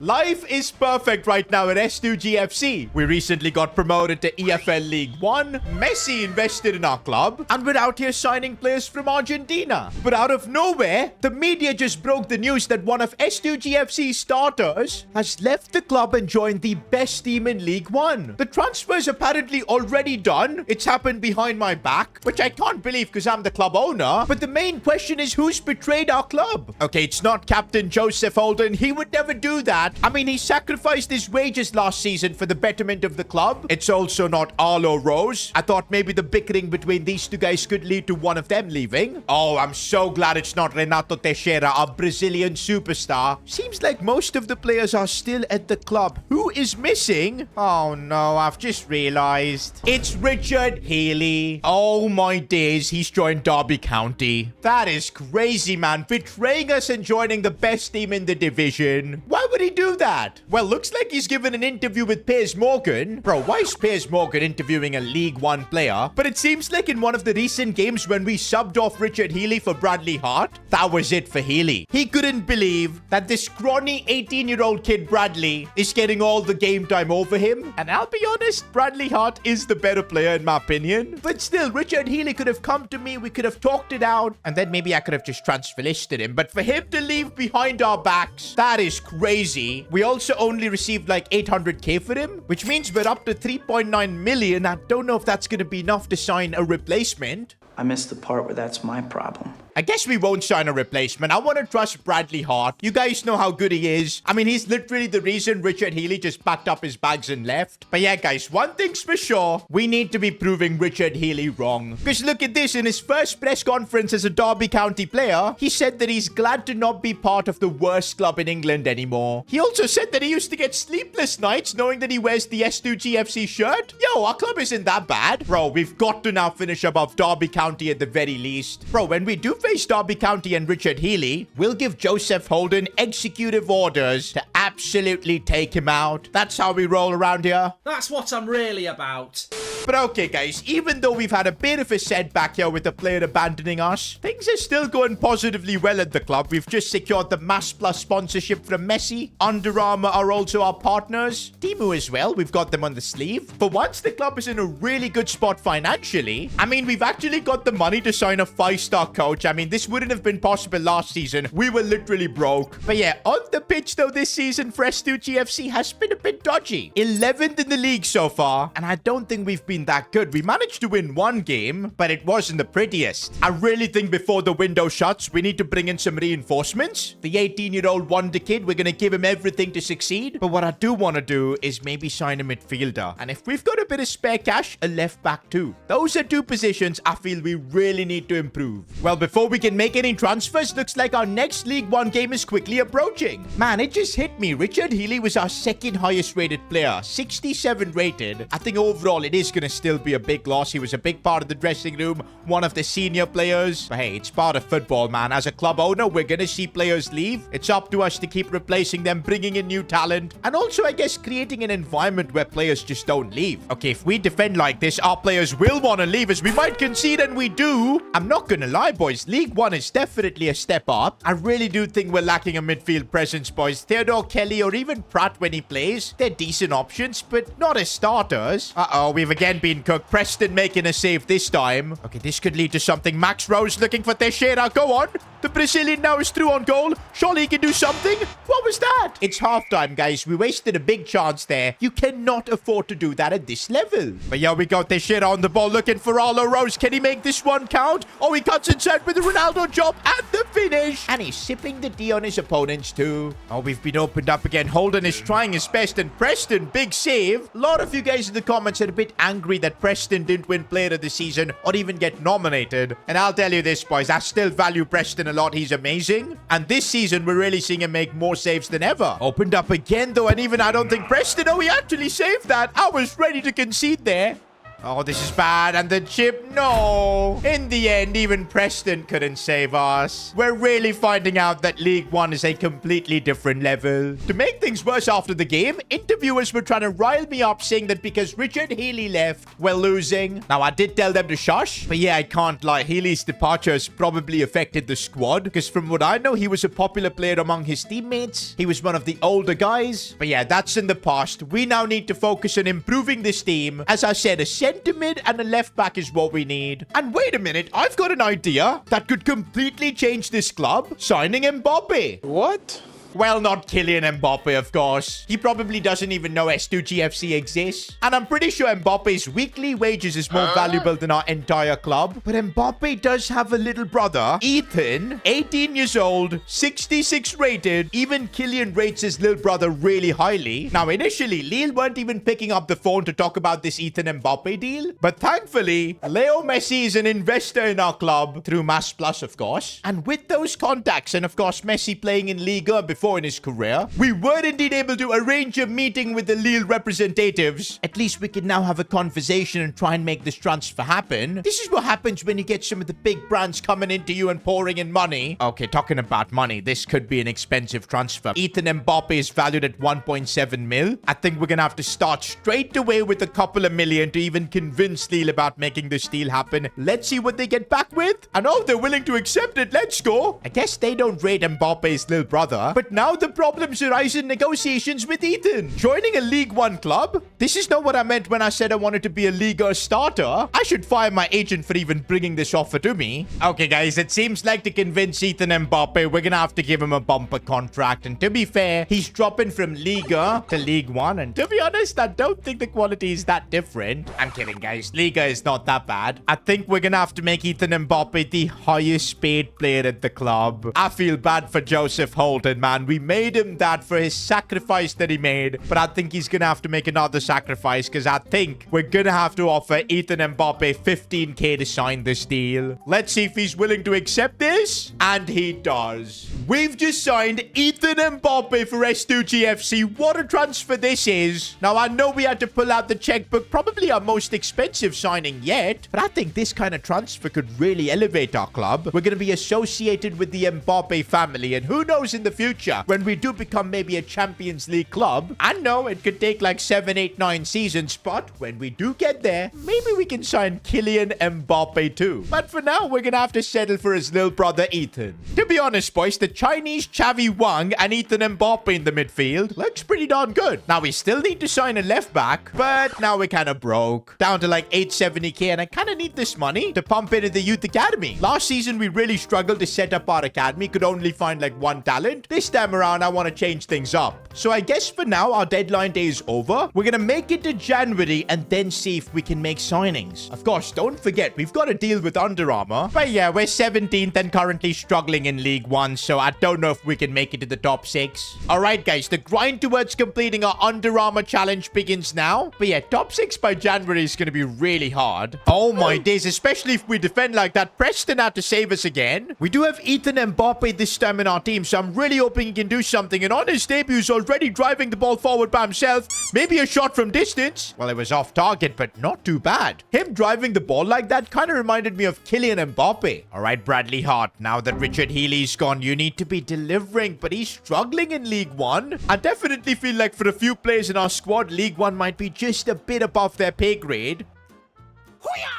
Life is perfect right now at S2GFC. We recently got promoted to EFL League 1. Messi invested in our club. And we're out here signing players from Argentina. But out of nowhere, the media just broke the news that one of S2GFC's starters has left the club and joined the best team in League 1. The transfer's apparently already done. It's happened behind my back, which I can't believe because I'm the club owner. But the main question is who's betrayed our club? Okay, it's not Captain Joseph Holden. He would never do that. I mean, he sacrificed his wages last season for the betterment of the club. It's also not Arlo Rose. I thought maybe the bickering between these two guys could lead to one of them leaving. Oh, I'm so glad it's not Renato Teixeira, a Brazilian superstar. Seems like most of the players are still at the club. Who is missing? Oh no, I've just realized. It's Richard Healy. Oh my days, he's joined Derby County. That is crazy, man. Betraying us and joining the best team in the division. Why would he do that? Well, looks like he's given an interview with Piers Morgan. Bro, why is Piers Morgan interviewing a League 1 player? But it seems like in one of the recent games when we subbed off Richard Healy for Bradley Hart, that was it for Healy. He couldn't believe that this scrawny 18-year-old kid Bradley is getting all the game time over him. And I'll be honest, Bradley Hart is the better player in my opinion. But still, Richard Healy could have come to me, we could have talked it out, and then maybe I could have just transfer listed him. But for him to leave behind our backs, that is crazy. We also only received like 800k for him, which means we're up to 3.9 million. I don't know if that's going to be enough to sign a replacement. I missed the part where that's my problem. I guess we won't sign a replacement. I want to trust Bradley Hart. You guys know how good he is. I mean, he's literally the reason Richard Healy just packed up his bags and left. But yeah, guys, one thing's for sure. We need to be proving Richard Healy wrong. Because look at this. In his first press conference as a Derby County player, he said that he's glad to not be part of the worst club in England anymore. He also said that he used to get sleepless nights knowing that he wears the S2GFC shirt. Yo, our club isn't that bad. Bro, we've got to now finish above Derby County at the very least. Bro, when we do face Derby County and Richard Healy, we'll give Joseph Holden executive orders to absolutely take him out. That's how we roll around here. That's what I'm really about. But okay, guys, even though we've had a bit of a setback here with the player abandoning us, things are still going positively well at the club. We've just secured the Mass Plus sponsorship from Messi. Under Armour are also our partners. Timu as well. We've got them on the sleeve. For once, the club is in a really good spot financially. I mean, we've actually got the money to sign a 5-star coach. I mean, this wouldn't have been possible last season. We were literally broke. But yeah, on the pitch though, this season for S2GFC has been a bit dodgy. 11th in the league so far, and I don't think we've been that good. We managed to win one game, but it wasn't the prettiest. I really think before the window shuts, we need to bring in some reinforcements. The 18-year-old wonder kid, we're going to give him everything to succeed. But what I do want to do is maybe sign a midfielder. And if we've got a bit of spare cash, a left back too. Those are two positions I feel we really need to improve. Well, before we can make any transfers, looks like our next League 1 game is quickly approaching. Man, it just hit me. Richard Healy was our second highest rated player, 67 rated. I think overall it is going to still be a big loss. He was a big part of the dressing room, one of the senior players. But hey, it's part of football, man. As a club owner, we're going to see players leave. It's up to us to keep replacing them, bringing in new talent, and also, I guess, creating an environment where players just don't leave. Okay, if we defend like this, our players will want to leave as we might concede, and we do. I'm not going to lie, boys. League 1 is definitely a step up. I really do think we're lacking a midfield presence, boys. Theodore Kelly or even Pratt when he plays, they're decent options, but not as starters. Uh-oh, we've again been cooked. Preston making a save this time. Okay, this could lead to something. Max Rose looking for Teixeira. Go on. The Brazilian now is through on goal. Surely he can do something. What was that? It's halftime, guys. We wasted a big chance there. You cannot afford to do that at this level. But yeah, we got Teixeira on the ball looking for Arlo Rose. Can he make this one count? Oh, he cuts inside with the Ronaldo job and the finish. And he's sipping the D on his opponents too. Oh, we've been opened up again. Holden is trying his best, and Preston, big save. A lot of you guys in the comments are a bit angry that Preston didn't win player of the season or even get nominated. And I'll tell you this, boys, I still value Preston a lot. He's amazing. And this season, we're really seeing him make more saves than ever. Opened up again though, and even I don't think Preston, oh, he actually saved that. I was ready to concede there. Oh, this is bad. And the chip, no. In the end, even Preston couldn't save us. We're really finding out that League One is a completely different level. To make things worse after the game, interviewers were trying to rile me up saying that because Richard Healy left, we're losing. Now, I did tell them to shush, but yeah, I can't lie. Healy's departure has probably affected the squad because from what I know, he was a popular player among his teammates. He was one of the older guys. But yeah, that's in the past. We now need to focus on improving this team. As I said, a centre mid and a left back is what we need. And wait a minute, I've got an idea that could completely change this club. Signing Mbappé. What? Well, not Kylian Mbappe, of course. He probably doesn't even know S2GFC exists. And I'm pretty sure Mbappe's weekly wages is more valuable than our entire club. But Mbappe does have a little brother, Ethan, 18 years old, 66 rated. Even Kylian rates his little brother really highly. Now, initially, Lille weren't even picking up the phone to talk about this Ethan Mbappe deal. But thankfully, Leo Messi is an investor in our club through Mass Plus, of course. And with those contacts, and of course, Messi playing in Liga before in his career, we were indeed able to arrange a meeting with the Lille representatives. At least we can now have a conversation and try and make this transfer happen. This is what happens when you get some of the big brands coming into you and pouring in money. Okay, talking about money, this could be an expensive transfer. Ethan Mbappe is valued at 1.7 mil. I think we're gonna have to start straight away with a couple of million to even convince Lille about making this deal happen. Let's see what they get back with. And oh, they're willing to accept it. Let's go. I guess they don't rate Mbappe's little brother, but now the problems arise in negotiations with Ethan. Joining a League One club? This is not what I meant when I said I wanted to be a Liga starter. I should fire my agent for even bringing this offer to me. Okay, guys, it seems like to convince Ethan Mbappe, we're gonna have to give him a bumper contract. And to be fair, he's dropping from Liga to League One. And to be honest, I don't think the quality is that different. I'm kidding, guys. Liga is not that bad. I think we're gonna have to make Ethan Mbappe the highest paid player at the club. I feel bad for Joseph Holden, man. We made him that for his sacrifice that he made, but I think he's gonna have to make another sacrifice because I think we're gonna have to offer Ethan Mbappe 15k to sign this deal. Let's see if he's willing to accept this, and he does. We've just signed Ethan Mbappe for S2GFC. What a transfer this is. Now, I know we had to pull out the checkbook, probably our most expensive signing yet, but I think this kind of transfer could really elevate our club. We're gonna be associated with the Mbappe family, and who knows in the future, when we do become maybe a Champions League club. I know it could take like 7, 8, 9 seasons, but when we do get there, maybe we can sign Kylian Mbappe too. But for now, we're gonna have to settle for his little brother Ethan. To be honest, boys, the Chinese Xavi Wang and Ethan Mbappe in the midfield looks pretty darn good. Now, we still need to sign a left back, but now we're kind of broke. Down to like 870k, and I kind of need this money to pump into the youth academy. Last season, we really struggled to set up our academy, could only find like one talent. This time around, I want to change things up. So I guess for now, our deadline day is over. We're going to make it to January and then see if we can make signings. Of course, don't forget, we've got to deal with Under Armour. But yeah, we're 17th and currently struggling in League One, so I don't know if we can make it to the top 6. All right, guys, the grind towards completing our Under Armour challenge begins now. But yeah, top 6 by January is going to be really hard. Oh my days, especially if we defend like that. Preston had to save us again. We do have Ethan Mbappe this time in our team, so I'm really hoping he can do something. And on his debut, he's already driving the ball forward by himself. Maybe a shot from distance. Well, it was off target, but not too bad. Him driving the ball like that kind of reminded me of Kylian Mbappe. All right, Bradley Hart, now that Richard Healy's gone, you need to be delivering, but he's struggling in League One. I definitely feel like for a few players in our squad, League One might be just a bit above their pay grade.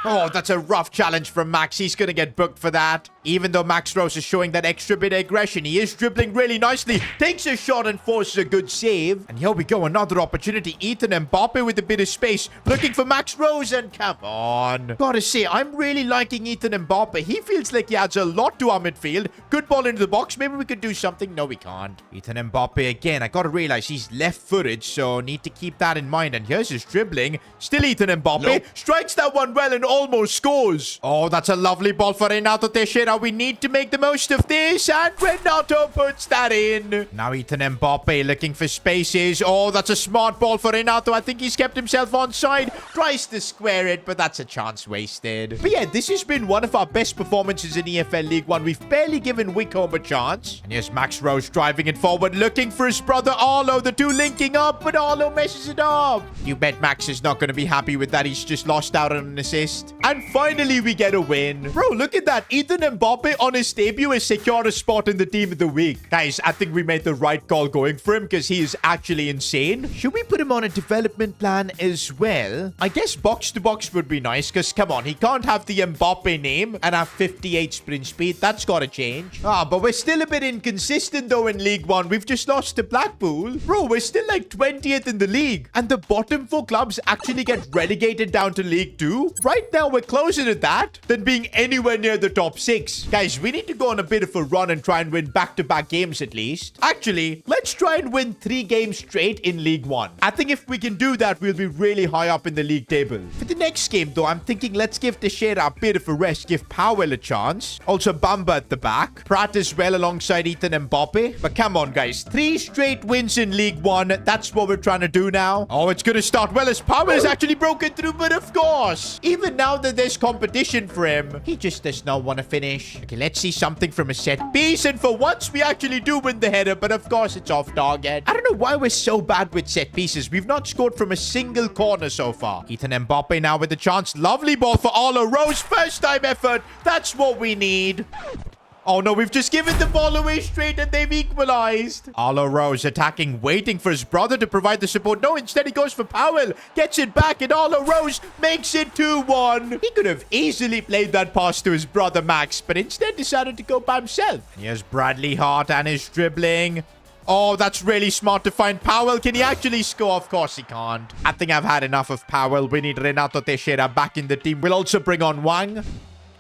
Oh, that's a rough challenge from Max. He's going to get booked for that. Even though Max Rose is showing that extra bit of aggression, he is dribbling really nicely. Takes a shot and forces a good save. And here we go, another opportunity. Ethan Mbappe with a bit of space. Looking for Max Rose, and come on. Gotta say, I'm really liking Ethan Mbappe. He feels like he adds a lot to our midfield. Good ball into the box. Maybe we could do something. No, we can't. Ethan Mbappe again. I gotta realize he's left-footed, so need to keep that in mind. And here's his dribbling. Still Ethan Mbappe. Strikes that one done well and almost scores. Oh, that's a lovely ball for Renato Teixeira. We need to make the most of this, and Renato puts that in. Now Ethan Mbappe looking for spaces. Oh, that's a smart ball for Renato. I think he's kept himself onside. Tries to square it, but that's a chance wasted. But yeah, this has been one of our best performances in EFL League One. We've barely given Wickham a chance. And here's Max Rose driving it forward, looking for his brother Arlo. The two linking up, but Arlo messes it up. You bet Max is not going to be happy with that. He's just lost out on an assist. And finally, we get a win. Bro, look at that. Ethan Mbappe on his debut has secured a spot in the team of the week. Guys, I think we made the right call going for him because he is actually insane. Should we put him on a development plan as well? I guess box to box would be nice because, come on, he can't have the Mbappe name and have 58 sprint speed. That's got to change. But we're still a bit inconsistent though in League One. We've just lost to Blackpool. Bro, we're still like 20th in the league. And the bottom 4 clubs actually get relegated down to League 2. Right now, we're closer to that than being anywhere near the top 6. Guys, we need to go on a bit of a run and try and win back-to-back games at least. Actually, let's try and win 3 games straight in League 1. I think if we can do that, we'll be really high up in the league table. For the next game, though, I'm thinking let's give Teixeira a bit of a rest, give Powell a chance. Also, Bamba at the back. Pratt as well alongside Ethan Mbappe. But come on, guys. 3 straight wins in League 1. That's what we're trying to do now. Oh, it's going to start well as Powell has actually broken through, but of course, even now that there's competition for him, he just does not want to finish. Okay, let's see something from a set piece, and for once, we actually do win the header, but of course, it's off target. I don't know why we're so bad with set pieces. We've not scored from a single corner so far. Ethan Mbappe now with the chance. Lovely ball for Arlo Rose. First time effort. That's what we need. Oh no, we've just given the ball away straight and they've equalized. Arlo Rose attacking, waiting for his brother to provide the support. No, instead he goes for Powell. Gets it back and Arlo Rose makes it 2-1. He could have easily played that pass to his brother Max, but instead decided to go by himself. Here's Bradley Hart and his dribbling. Oh, that's really smart to find Powell. Can he actually score? Of course he can't. I think I've had enough of Powell. We need Renato Teixeira back in the team. We'll also bring on Wang.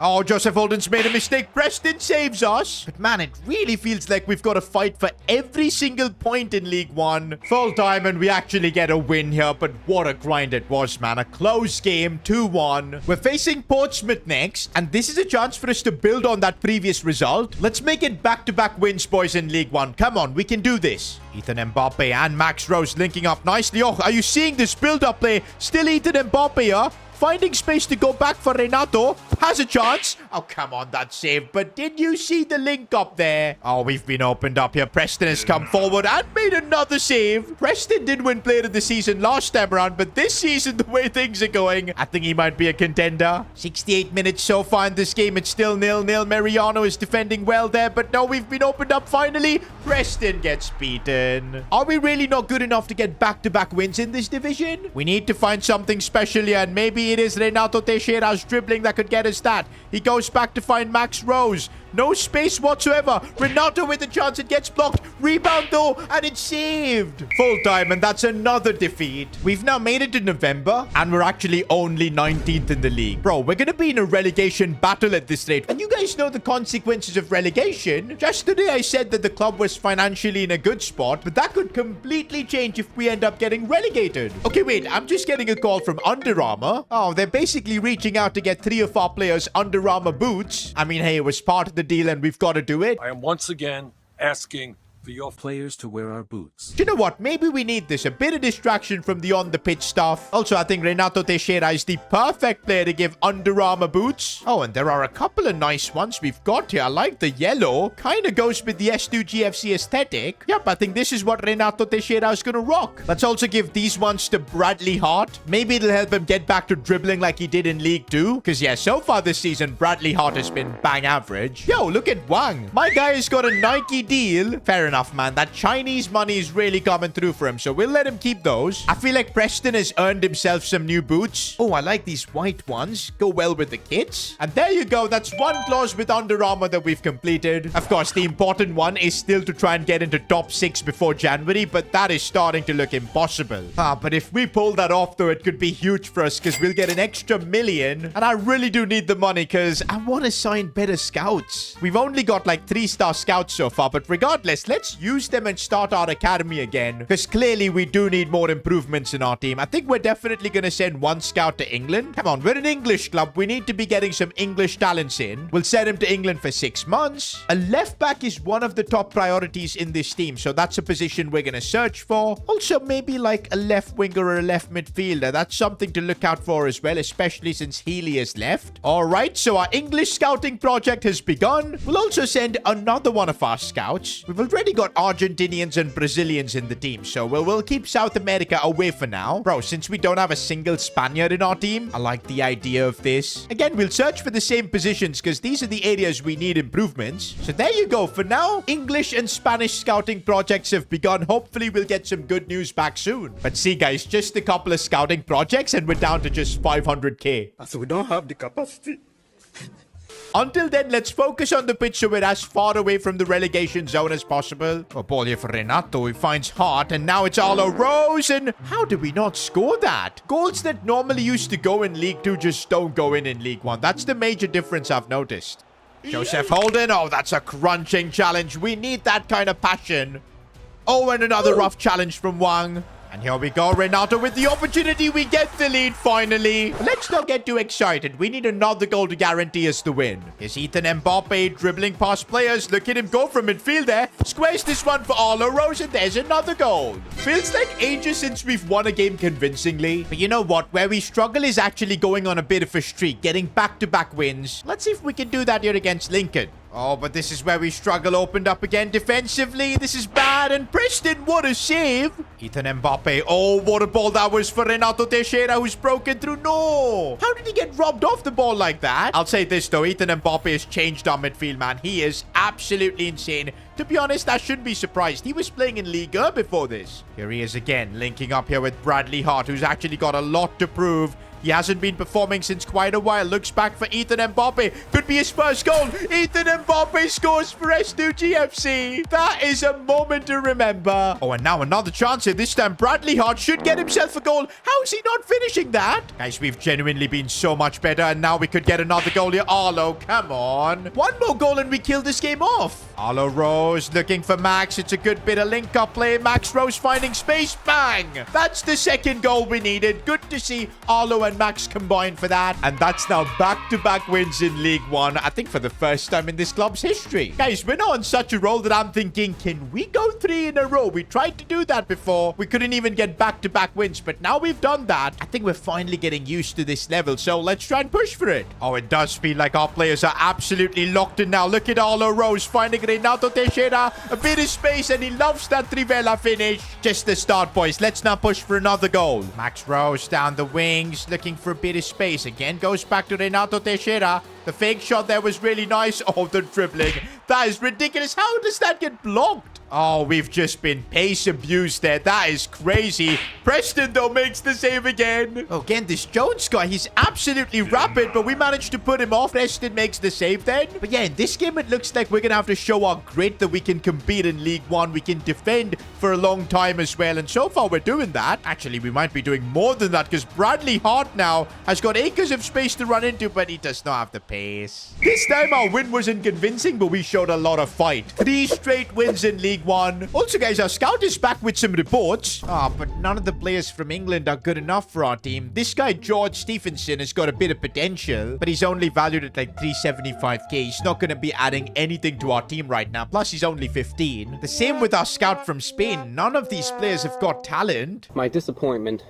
Oh, Joseph Holden's made a mistake. Preston saves us. But man, it really feels like we've got to fight for every single point in League 1. Full time and we actually get a win here. But what a grind it was, man. A close game, 2-1. We're facing Portsmouth next. And this is a chance for us to build on that previous result. Let's make it back-to-back wins, boys, in League 1. Come on, we can do this. Ethan Mbappe and Max Rose linking up nicely. Oh, are you seeing this build-up play? Still Ethan Mbappe here. Finding space to go back for Renato. Has a chance. Oh, come on, that save. But did you see the link up there? Oh, we've been opened up here. Preston has come forward and made another save. Preston did win Player of the Season last time around, but this season, the way things are going, I think he might be a contender. 68 minutes so far in this game. It's still 0-0. Mariano is defending well there, but no, we've been opened up finally. Preston gets beaten. Are we really not good enough to get back-to-back wins in this division? We need to find something special here, and maybe it is Renato Teixeira's dribbling that could get us that. He goes back to find Max Rose. No space whatsoever. Renato with the chance. It gets blocked. Rebound though, and it's saved. Full time, and that's another defeat. We've now made it to November, and we're actually only 19th in the league. Bro, we're going to be in a relegation battle at this rate. And you guys know the consequences of relegation. Just today, I said that the club was financially in a good spot, but that could completely change if we end up getting relegated. Okay, wait. I'm just getting a call from Under Armour. Oh, they're basically reaching out to get 3 of our players Under Armour boots. I mean, hey, it was part of the deal and we've got to do it. I am once again asking for your players to wear our boots. Do you know what? Maybe we need this. A bit of distraction from the on-the-pitch stuff. Also, I think Renato Teixeira is the perfect player to give Under Armour boots. Oh, and there are a couple of nice ones we've got here. I like the yellow. Kind of goes with the S2GFC aesthetic. Yep, I think this is what Renato Teixeira is going to rock. Let's also give these ones to Bradley Hart. Maybe it'll help him get back to dribbling like he did in League 2. Because, yeah, so far this season, Bradley Hart has been bang average. Yo, look at Wang. My guy has got a Nike deal. Fair enough, man. That Chinese money is really coming through for him, so we'll let him keep those. I feel like Preston has earned himself some new boots. Oh, I like these white ones. Go well with the kits. And there you go. That's one clause with Under Armour that we've completed. Of course, the important one is still to try and get into top 6 before January, but that is starting to look impossible. But if we pull that off, though, it could be huge for us because we'll get an extra $1 million. And I really do need the money because I want to sign better scouts. We've only got like 3-star scouts so far, but regardless, let's let's use them and start our academy again. Because clearly we do need more improvements in our team. I think we're definitely going to send one scout to England. Come on, we're an English club. We need to be getting some English talents in. We'll send him to England for 6 months. A left back is one of the top priorities in this team. So that's a position we're going to search for. Also, maybe like a left winger or a left midfielder. That's something to look out for as well, especially since Healy has left. All right, so our English scouting project has begun. We'll also send another one of our scouts. We've already got Argentinians and Brazilians in the team, so we'll keep South America away for now. Bro, since we don't have a single Spaniard in our team, I like the idea of this. Again, we'll search for the same positions because these are the areas we need improvements. So there you go. For now, English and Spanish scouting projects have begun. Hopefully, we'll get some good news back soon. But see, guys, just a couple of scouting projects and we're down to just 500k. So we don't have the capacity. Until then, let's focus on the pitch so we're as far away from the relegation zone as possible. A ball here for Renato. He finds Hart, and now it's Arlo Rose. And how did we not score that? Goals that normally used to go in League 2 just don't go in League 1. That's the major difference I've noticed. Joseph Holden. Oh, that's a crunching challenge. We need that kind of passion. Oh, and another rough challenge from Wang. And here we go, Renato with the opportunity. We get the lead finally. Let's not get too excited. We need another goal to guarantee us the win. Here's Ethan Mbappe dribbling past players. Look at him go from midfield there. Squares this one for Arlo Rose, and there's another goal. Feels like ages since we've won a game convincingly. But you know what? Where we struggle is actually going on a bit of a streak, getting back-to-back wins. Let's see if we can do that here against Lincoln. Oh, but this is where we struggle. Opened up again defensively. This is bad. And Preston, what a save. Ethan Mbappe. Oh, what a ball that was for Renato Teixeira, who's broken through. No. How did he get robbed off the ball like that? I'll say this, though. Ethan Mbappe has changed our midfield, man. He is absolutely insane. To be honest, I shouldn't be surprised. He was playing in Ligue 1 before this. Here he is again, linking up here with Bradley Hart, who's actually got a lot to prove. He hasn't been performing since quite a while. Looks back for Ethan Mbappe. Could be his first goal. Ethan Mbappe scores for S2 GFC. That is a moment to remember. Oh, and now another chance here. This time, Bradley Hart should get himself a goal. How is he not finishing that? Guys, we've genuinely been so much better. And now we could get another goal here. Arlo, come on. One more goal and we kill this game off. Arlo Rose looking for Max. It's a good bit of link-up play. Max Rose finding space. Bang. That's the second goal we needed. Good to see Arlo and Max combined for that. And that's now back-to-back wins in League 1. I think for the first time in this club's history. Guys, we're now on such a roll that I'm thinking, can we go 3 in a row? We tried to do that before. We couldn't even get back-to-back wins. But now we've done that. I think we're finally getting used to this level. So let's try and push for it. Oh, it does feel like our players are absolutely locked in now. Look at Arlo Rose finding Renato Teixeira. A bit of space, and he loves that Trivela finish. Just the start, boys. Let's now push for another goal. Max Rose down the wings, looking for a bit of space. Again, goes back to Renato Teixeira. The fake shot there was really nice. Oh, the dribbling. That is ridiculous. How does that get blocked? Oh, we've just been pace abused there. That is crazy. Preston, though, makes the save again. Oh, again, this Jones guy, he's absolutely rapid, but we managed to put him off. Preston makes the save then. But yeah, in this game, it looks like we're going to have to show our grit that we can compete in League 1. We can defend for a long time as well. And so far, we're doing that. Actually, we might be doing more than that because Bradley Hart now has got acres of space to run into, but he does not have the pace. This time, our win wasn't convincing, but we showed a lot of fight. 3 straight wins in League 1. Also, guys, our scout is back with some reports. But none of the players from England are good enough for our team. This guy, George Stephenson, has got a bit of potential, but he's only valued at like 375k. He's not going to be adding anything to our team right now. Plus, he's only 15. The same with our scout from Spain. None of these players have got talent. My disappointment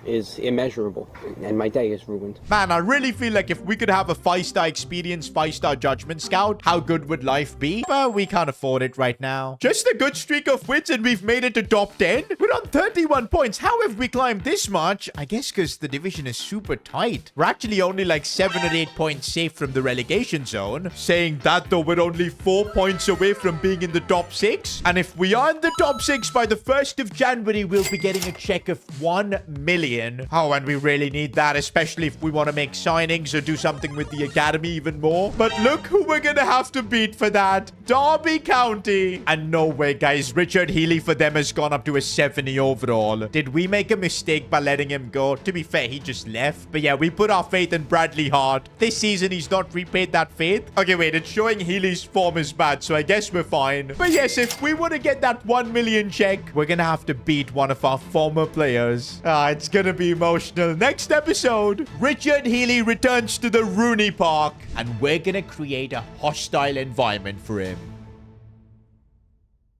is immeasurable, and my day is ruined. Man, I really feel like if we could have a 5-star experience, 5-star judgment scout, how good would life be? But we can't afford it right now. Just a good streak of wins and we've made it to top 10. We're on 31 points. How have we climbed this much? I guess because the division is super tight. We're actually only like 7 or 8 points safe from the relegation zone. Saying that though, we're only 4 points away from being in the top 6. And if we are in the top 6 by the 1st of January, we'll be getting a check of 1 million. million. Oh, and we really need that, especially if we want to make signings or do something with the academy even more. But look who we're going to have to beat for that. Derby County. And no way, guys. Richard Healy for them has gone up to a 70 overall. Did we make a mistake by letting him go? To be fair, he just left. But yeah, we put our faith in Bradley Hart. This season, he's not repaid that faith. Okay, wait. It's showing Healy's form is bad, so I guess we're fine. But yes, if we want to get that 1 million check, we're going to have to beat one of our former players. It's going to be emotional. Next episode, Richard Healy returns to the Rooney Park, and we're going to create a hostile environment for him.